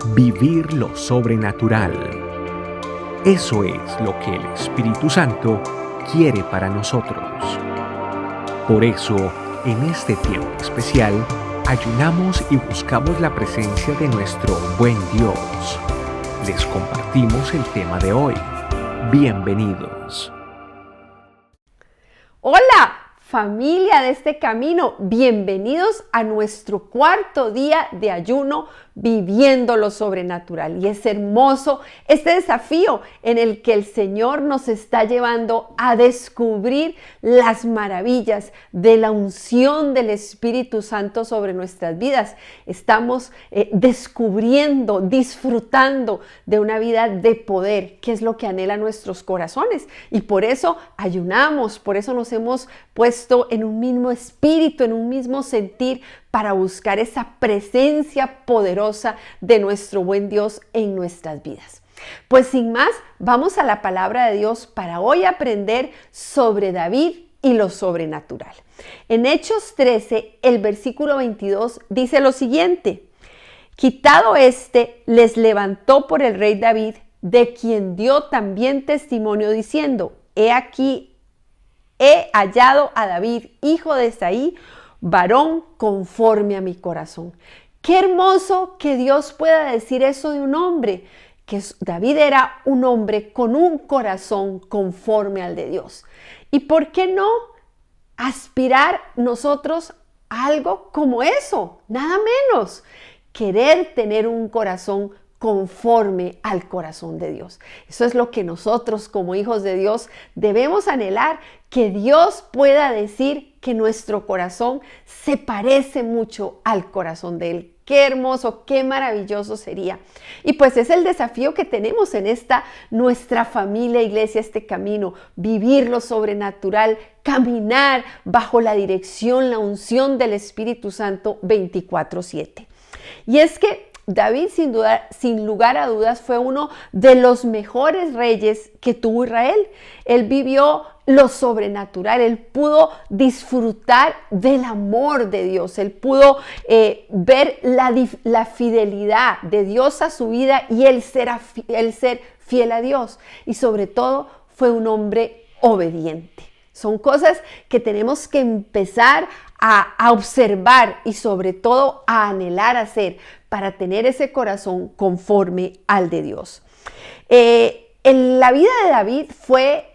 Vivir lo sobrenatural. Eso es lo que el Espíritu Santo quiere para nosotros. Por eso, en este tiempo especial, ayunamos y buscamos la presencia de nuestro buen Dios. Les compartimos el tema de hoy. Bienvenidos. Hola, familia de este camino. Bienvenidos a nuestro cuarto día de ayuno, viviendo lo sobrenatural. Y es hermoso este desafío en el que el Señor nos está llevando a descubrir las maravillas de la unción del Espíritu Santo sobre nuestras vidas. Estamos descubriendo, disfrutando de una vida de poder, que es lo que anhela nuestros corazones. Y por eso ayunamos, por eso nos hemos puesto en un mismo espíritu, en un mismo sentir, para buscar esa presencia poderosa de nuestro buen Dios en nuestras vidas. Pues sin más, vamos a la palabra de Dios para hoy aprender sobre David y lo sobrenatural. En Hechos 13, el versículo 22 dice lo siguiente: quitado les levantó por el rey David, de quien dio también testimonio diciendo: he aquí, he hallado a David, hijo de Isaí, varón conforme a mi corazón. Qué hermoso que Dios pueda decir eso de un hombre, que David era un hombre con un corazón conforme al de Dios. ¿Y por qué no aspirar nosotros a algo como eso? Nada menos, querer tener un corazón conforme al corazón de Dios. Eso es lo que nosotros como hijos de Dios debemos anhelar, que Dios pueda decir que nuestro corazón se parece mucho al corazón de Él. Qué hermoso, qué maravilloso sería. Y pues es el desafío que tenemos en esta nuestra familia, iglesia, este camino, vivir lo sobrenatural, caminar bajo la dirección, la unción del Espíritu Santo 24/7. Y es que David, sin lugar a dudas, fue uno de los mejores reyes que tuvo Israel. Él vivió lo sobrenatural, él pudo disfrutar del amor de Dios, él pudo ver la fidelidad de Dios a su vida y el ser fiel a Dios. Y sobre todo, fue un hombre obediente. Son cosas que tenemos que empezar a observar y sobre todo a anhelar hacer para tener ese corazón conforme al de Dios. La vida de David fue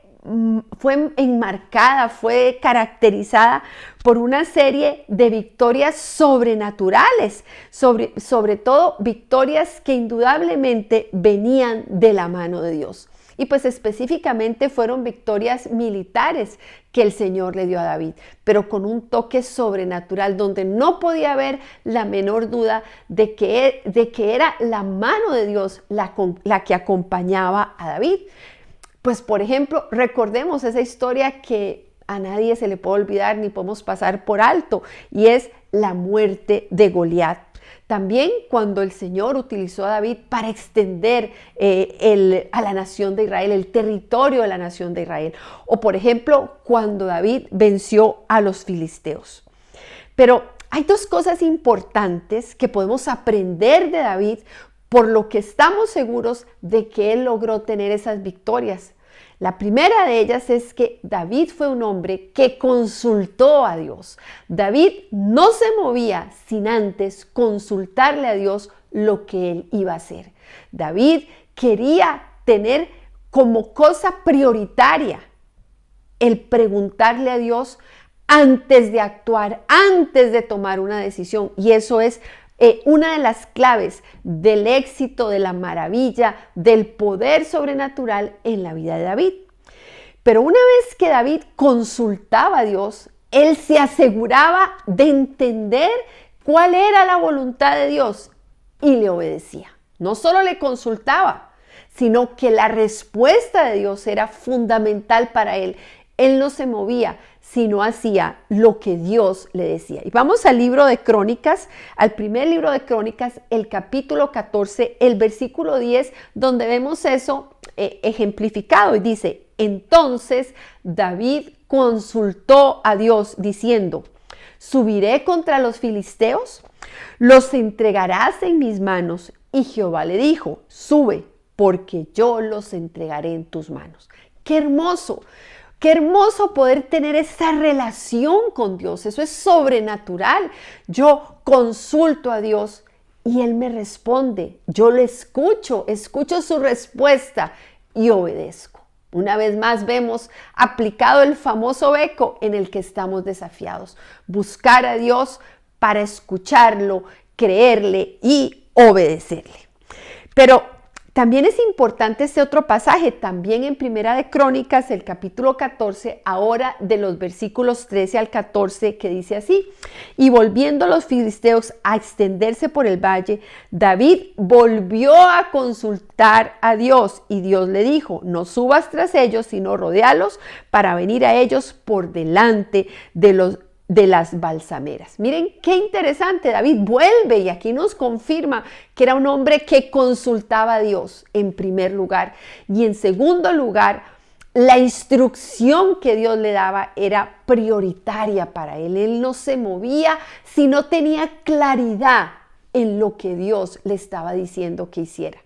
enmarcada, fue caracterizada por una serie de victorias sobrenaturales, sobre todo victorias que indudablemente venían de la mano de Dios. Y pues específicamente fueron victorias militares que el Señor le dio a David, pero con un toque sobrenatural donde no podía haber la menor duda de que era la mano de Dios la que acompañaba a David. Pues por ejemplo, recordemos esa historia que a nadie se le puede olvidar ni podemos pasar por alto, y es la muerte de Goliat. También cuando el Señor utilizó a David para extender a la nación de Israel, el territorio de la nación de Israel. O por ejemplo, cuando David venció a los filisteos. Pero hay dos cosas importantes que podemos aprender de David, por lo que estamos seguros de que él logró tener esas victorias. La primera de ellas es que David fue un hombre que consultó a Dios. David no se movía sin antes consultarle a Dios lo que él iba a hacer. David quería tener como cosa prioritaria el preguntarle a Dios antes de actuar, antes de tomar una decisión. Y eso es una de las claves del éxito, de la maravilla, del poder sobrenatural en la vida de David. Pero una vez que David consultaba a Dios, él se aseguraba de entender cuál era la voluntad de Dios y le obedecía. No solo le consultaba, sino que la respuesta de Dios era fundamental para él. Él no se movía, sino hacía lo que Dios le decía. Y vamos al libro de Crónicas, al primer libro de Crónicas, el capítulo 14, el versículo 10, donde vemos eso ejemplificado. Y dice: entonces David consultó a Dios diciendo: ¿subiré contra los filisteos? ¿Los entregarás en mis manos Y Jehová le dijo, sube, porque yo los entregaré en tus manos. ¡Qué hermoso! Qué hermoso poder tener esa relación con Dios. Eso es sobrenatural. Yo consulto a Dios y Él me responde. Yo le escucho su respuesta y obedezco. Una vez más vemos aplicado el famoso eco en el que estamos desafiados. Buscar a Dios para escucharlo, creerle y obedecerle. Pero también es importante este otro pasaje, también en Primera de Crónicas, el capítulo 14, ahora de los versículos 13 al 14, que dice así: y volviendo los filisteos a extenderse por el valle, David volvió a consultar a Dios, y Dios le dijo: no subas tras ellos, sino rodéalos para venir a ellos por delante de las balsameras. Miren qué interesante, David vuelve y aquí nos confirma que era un hombre que consultaba a Dios en primer lugar, y en segundo lugar, la instrucción que Dios le daba era prioritaria para él. Él no se movía si no tenía claridad en lo que Dios le estaba diciendo que hiciera.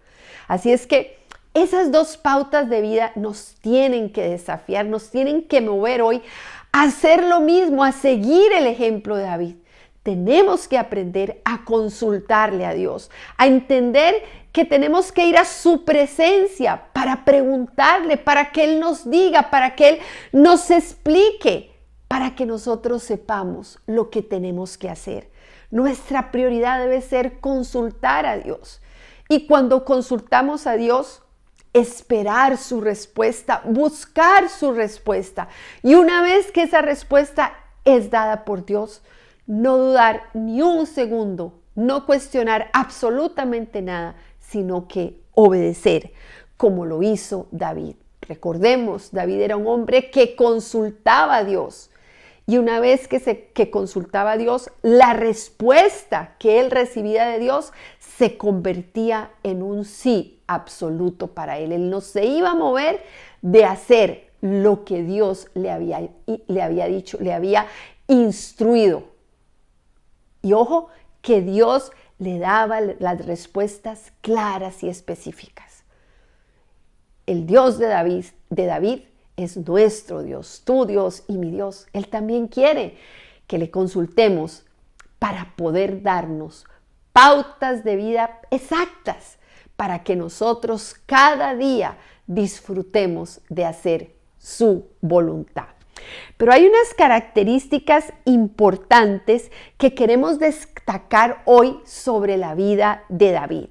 Así es que esas dos pautas de vida nos tienen que desafiar, nos tienen que mover hoy a hacer lo mismo, a seguir el ejemplo de David. Tenemos que aprender a consultarle a Dios, a entender que tenemos que ir a su presencia para preguntarle, para que Él nos diga, para que Él nos explique, para que nosotros sepamos lo que tenemos que hacer. Nuestra prioridad debe ser consultar a Dios. Y cuando consultamos a Dios, esperar su respuesta, buscar su respuesta. Y una vez que esa respuesta es dada por Dios, no dudar ni un segundo, no cuestionar absolutamente nada, sino que obedecer, como lo hizo David. Recordemos, David era un hombre que consultaba a Dios. Y una vez que consultaba a Dios, la respuesta que él recibía de Dios se convertía en un sí absoluto para él. Él no se iba a mover de hacer lo que Dios le había dicho, le había instruido. Y ojo, que Dios le daba las respuestas claras y específicas. El Dios de David es nuestro Dios, tu Dios y mi Dios. Él también quiere que le consultemos para poder darnos pautas de vida exactas para que nosotros cada día disfrutemos de hacer su voluntad. Pero hay unas características importantes que queremos destacar hoy sobre la vida de David.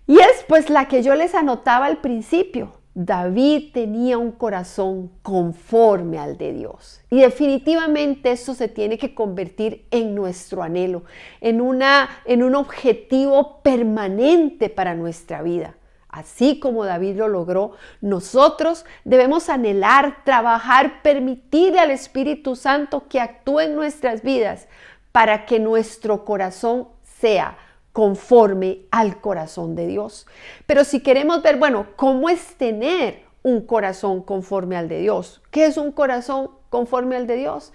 Y es pues la que yo les anotaba al principio. David tenía un corazón conforme al de Dios. Y definitivamente eso se tiene que convertir en nuestro anhelo, en un objetivo permanente para nuestra vida. Así como David lo logró, nosotros debemos anhelar, trabajar, permitirle al Espíritu Santo que actúe en nuestras vidas para que nuestro corazón sea conforme al corazón de Dios. Pero si queremos ver, ¿cómo es tener un corazón conforme al de Dios? ¿Qué es un corazón conforme al de Dios?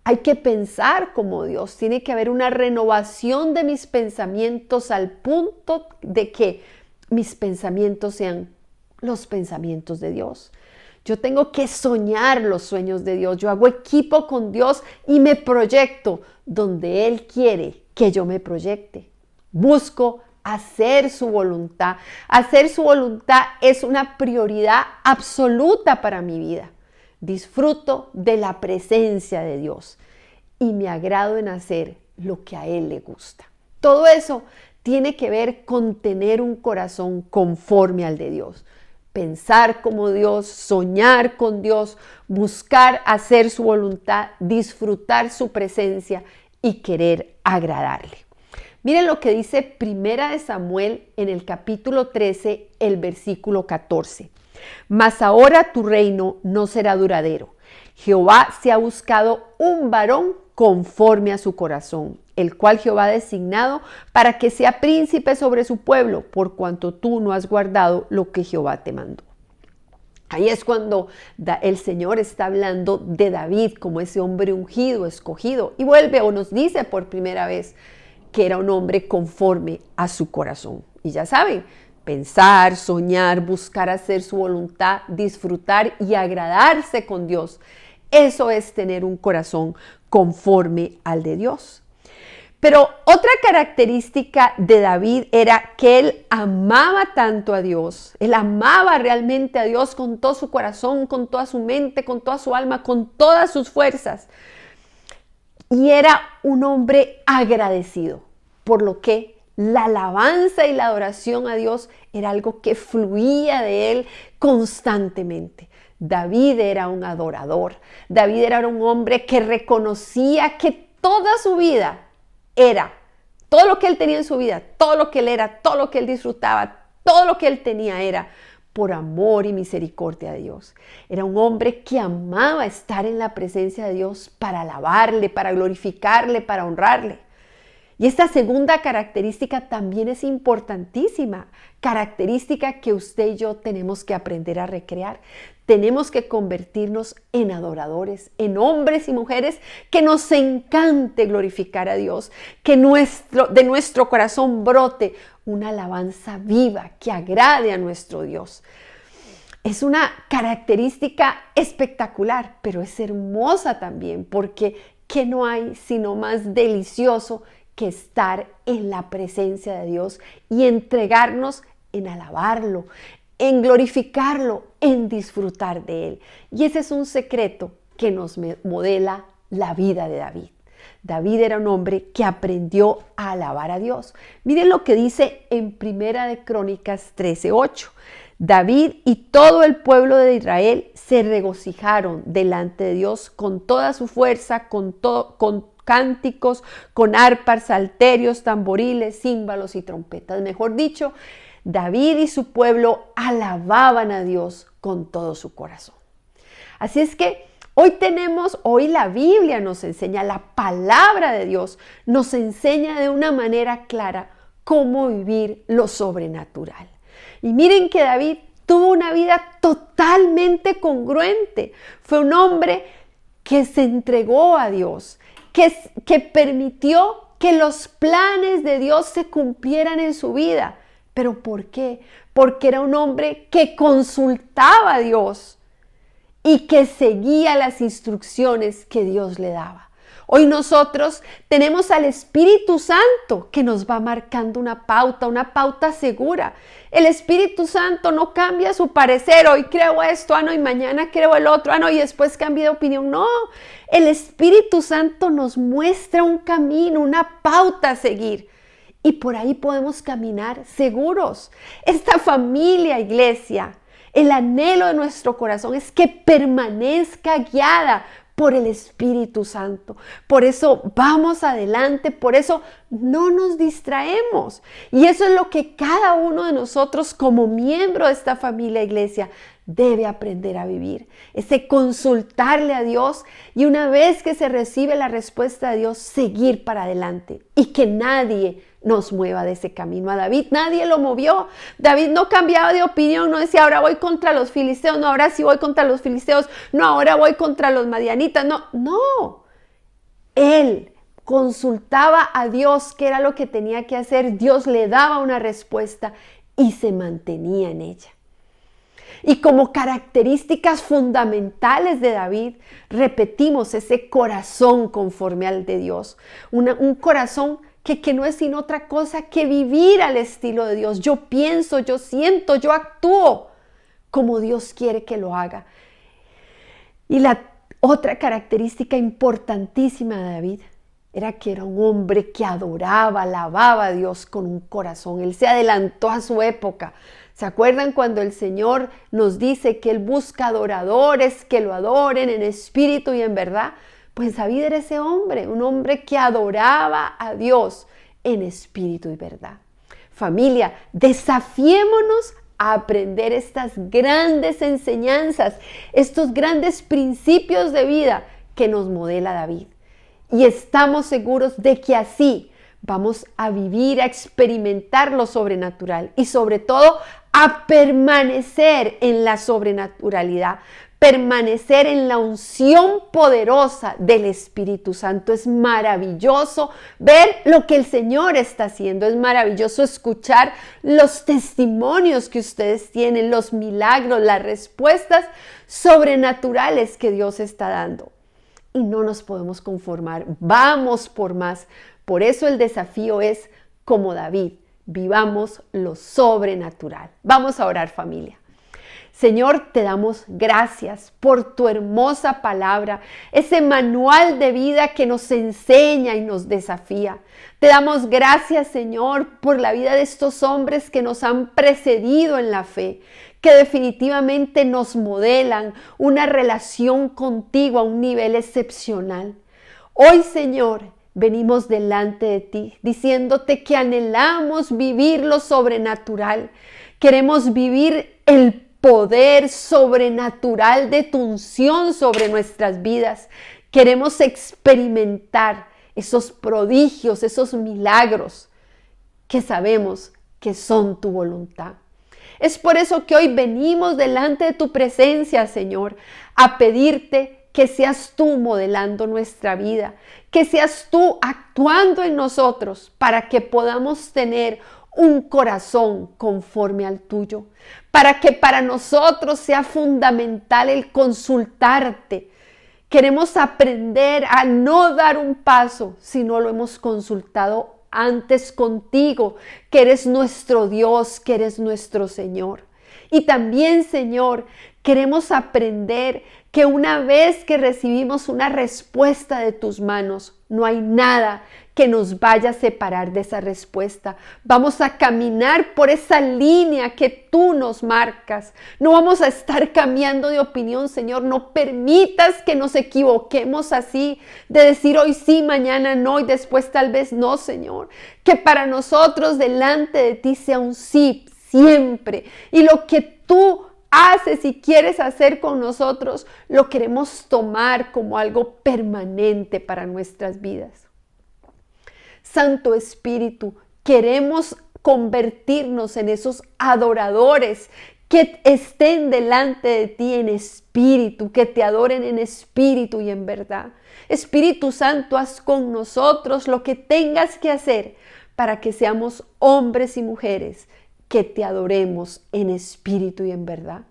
Hay que pensar como Dios. Tiene que haber una renovación de mis pensamientos al punto de que mis pensamientos sean los pensamientos de Dios. Yo tengo que soñar los sueños de Dios. Yo hago equipo con Dios y me proyecto donde Él quiere que yo me proyecte. Busco hacer su voluntad. Hacer su voluntad es una prioridad absoluta para mi vida. Disfruto de la presencia de Dios y me agrado en hacer lo que a Él le gusta. Todo eso tiene que ver con tener un corazón conforme al de Dios. Pensar como Dios, soñar con Dios, buscar hacer su voluntad, disfrutar su presencia y querer agradarle. Miren lo que dice Primera de Samuel en el capítulo 13, el versículo 14. Mas ahora tu reino no será duradero. Jehová se ha buscado un varón conforme a su corazón, el cual Jehová ha designado para que sea príncipe sobre su pueblo, por cuanto tú no has guardado lo que Jehová te mandó. Ahí es cuando el Señor está hablando de David como ese hombre ungido, escogido, y vuelve o nos dice por primera vez que era un hombre conforme a su corazón. Y ya saben, pensar, soñar, buscar hacer su voluntad, disfrutar y agradarse con Dios. Eso es tener un corazón conforme al de Dios. Pero otra característica de David era que él amaba tanto a Dios. Él amaba realmente a Dios con todo su corazón, con toda su mente, con toda su alma, con todas sus fuerzas. Y era un hombre agradecido, por lo que la alabanza y la adoración a Dios era algo que fluía de él constantemente. David era un adorador. David era un hombre que reconocía que toda su vida era, todo lo que él tenía en su vida, todo lo que él era, todo lo que él disfrutaba, todo lo que él tenía era por amor y misericordia de Dios. Era un hombre que amaba estar en la presencia de Dios para alabarle, para glorificarle, para honrarle. Y esta segunda característica también es importantísima, característica que usted y yo tenemos que aprender a recrear. Tenemos que convertirnos en adoradores, en hombres y mujeres que nos encante glorificar a Dios, que de nuestro corazón brote una alabanza viva que agrade a nuestro Dios. Es una característica espectacular, pero es hermosa también, porque ¿qué no hay sino más delicioso que estar en la presencia de Dios y entregarnos en alabarlo, en glorificarlo, en disfrutar de Él? Y ese es un secreto que nos modela la vida de David. David era un hombre que aprendió a alabar a Dios. Miren lo que dice en Primera de Crónicas 13:8. David y todo el pueblo de Israel se regocijaron delante de Dios con toda su fuerza, con cánticos, con arpas, salterios, tamboriles, címbalos y trompetas. Mejor dicho, David y su pueblo alababan a Dios con todo su corazón. Así es que hoy la Biblia nos enseña, la palabra de Dios nos enseña de una manera clara cómo vivir lo sobrenatural. Y miren que David tuvo una vida totalmente congruente. Fue un hombre que se entregó a Dios, que permitió que los planes de Dios se cumplieran en su vida. ¿Pero por qué? Porque era un hombre que consultaba a Dios y que seguía las instrucciones que Dios le daba. Hoy nosotros tenemos al Espíritu Santo que nos va marcando una pauta segura. El Espíritu Santo no cambia su parecer. Hoy creo esto, no, y mañana creo el otro, no, y después cambia de opinión. No, el Espíritu Santo nos muestra un camino, una pauta a seguir. Y por ahí podemos caminar seguros. Esta familia, iglesia, el anhelo de nuestro corazón es que permanezca guiada por el Espíritu Santo. Por eso vamos adelante, por eso no nos distraemos. Y eso es lo que cada uno de nosotros como miembro de esta familia iglesia debe aprender a vivir. Ese consultarle a Dios y una vez que se recibe la respuesta de Dios, seguir para adelante y que nadie nos mueva de ese camino. A David nadie lo movió. David no cambiaba de opinión, no decía ahora voy contra los filisteos, no, ahora sí voy contra los filisteos, no, ahora voy contra los madianitas, no. Él consultaba a Dios qué era lo que tenía que hacer, Dios le daba una respuesta y se mantenía en ella. Y como características fundamentales de David, repetimos ese corazón conforme al de Dios, un corazón que no es sino otra cosa que vivir al estilo de Dios. Yo pienso, yo siento, yo actúo como Dios quiere que lo haga. Y la otra característica importantísima de David era que era un hombre que adoraba, alababa a Dios con un corazón. Él se adelantó a su época. ¿Se acuerdan cuando el Señor nos dice que Él busca adoradores que lo adoren en espíritu y en verdad? Pues David era ese hombre, un hombre que adoraba a Dios en espíritu y verdad. Familia, desafiémonos a aprender estas grandes enseñanzas, estos grandes principios de vida que nos modela David. Y estamos seguros de que así vamos a vivir, a experimentar lo sobrenatural y sobre todo a permanecer en la sobrenaturalidad, permanecer en la unción poderosa del Espíritu Santo. Es maravilloso ver lo que el Señor está haciendo. Es maravilloso escuchar los testimonios que ustedes tienen, los milagros, las respuestas sobrenaturales que Dios está dando. Y no nos podemos conformar. Vamos por más. Por eso el desafío es, como David, vivamos lo sobrenatural. Vamos a orar, familia. Señor, te damos gracias por tu hermosa palabra, ese manual de vida que nos enseña y nos desafía. Te damos gracias, Señor, por la vida de estos hombres que nos han precedido en la fe, que definitivamente nos modelan una relación contigo a un nivel excepcional. Hoy, Señor, venimos delante de ti, diciéndote que anhelamos vivir lo sobrenatural. Queremos vivir el poder sobrenatural de tu unción sobre nuestras vidas. Queremos experimentar esos prodigios, esos milagros que sabemos que son tu voluntad. Es por eso que hoy venimos delante de tu presencia, Señor, a pedirte que seas tú modelando nuestra vida, que seas tú actuando en nosotros para que podamos tener un corazón conforme al tuyo, para que para nosotros sea fundamental el consultarte. Queremos aprender a no dar un paso si no lo hemos consultado antes contigo, que eres nuestro Dios, que eres nuestro Señor. Y también, Señor, queremos aprender que una vez que recibimos una respuesta de tus manos, no hay nada que nos vaya a separar de esa respuesta. Vamos a caminar por esa línea que tú nos marcas. No vamos a estar cambiando de opinión, Señor. No permitas que nos equivoquemos así, de decir hoy sí, mañana no y después tal vez no, Señor. Que para nosotros delante de ti sea un sí siempre. Y lo que tú haces y quieres hacer con nosotros, lo queremos tomar como algo permanente para nuestras vidas. Santo Espíritu, queremos convertirnos en esos adoradores que estén delante de ti en espíritu, que te adoren en espíritu y en verdad. Espíritu Santo, haz con nosotros lo que tengas que hacer para que seamos hombres y mujeres que te adoremos en espíritu y en verdad.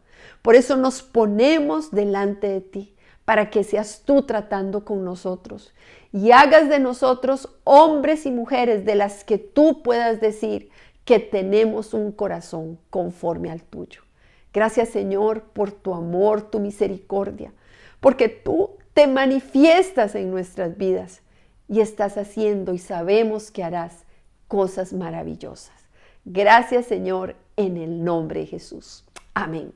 Por eso nos ponemos delante de ti, para que seas tú tratando con nosotros y hagas de nosotros hombres y mujeres de las que tú puedas decir que tenemos un corazón conforme al tuyo. Gracias, Señor, por tu amor, tu misericordia, porque tú te manifiestas en nuestras vidas y estás haciendo y sabemos que harás cosas maravillosas. Gracias, Señor, en el nombre de Jesús. Amén.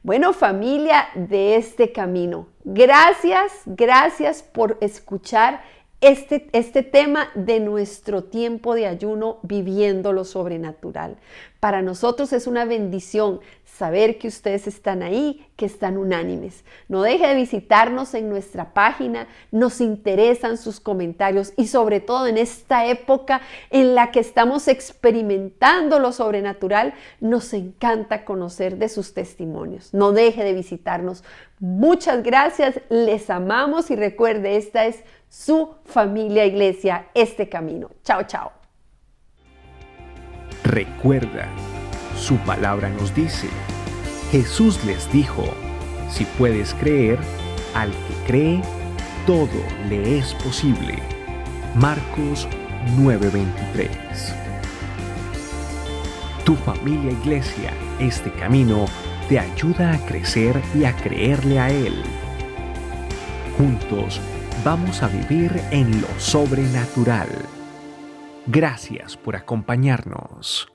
Bueno, familia de este camino, gracias por escuchar este tema de nuestro tiempo de ayuno, viviendo lo sobrenatural. Para nosotros es una bendición saber que ustedes están ahí, que están unánimes. No deje de visitarnos en nuestra página, nos interesan sus comentarios y sobre todo en esta época en la que estamos experimentando lo sobrenatural, nos encanta conocer de sus testimonios. No deje de visitarnos. Muchas gracias, les amamos y recuerde, esta es su familia iglesia, este camino. Chao, chao. Recuerda, su palabra nos dice, Jesús les dijo, si puedes creer, al que cree, todo le es posible. Marcos 9:23. Tu familia iglesia, este camino, te ayuda a crecer y a creerle a Él. Juntos vamos a vivir en lo sobrenatural. Gracias por acompañarnos.